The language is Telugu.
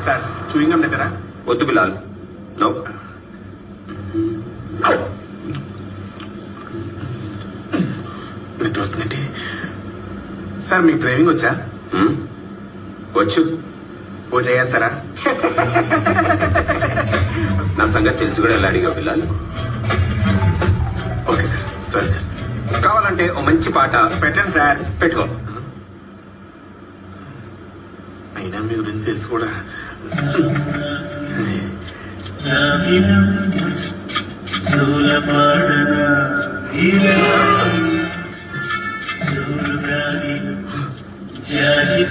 సార్ చూయింగం దగ్గర వద్దు బిలాల్ నో. నిద్ర వస్తుందండి. సార్ మీకు డ్రైవింగ్ వచ్చా? వచ్చు. ఓ చేస్తారా? నా సంగతి తెలిసి కూడా ఎలా అడిగా బిలాల్? Okay sir. సరే సార్. కావాలంటే ఓ మంచి పాట పెట్టండి సార్. పెట్టుకో. అయినా మీ గురించి తెలుసు కూడా. జాలి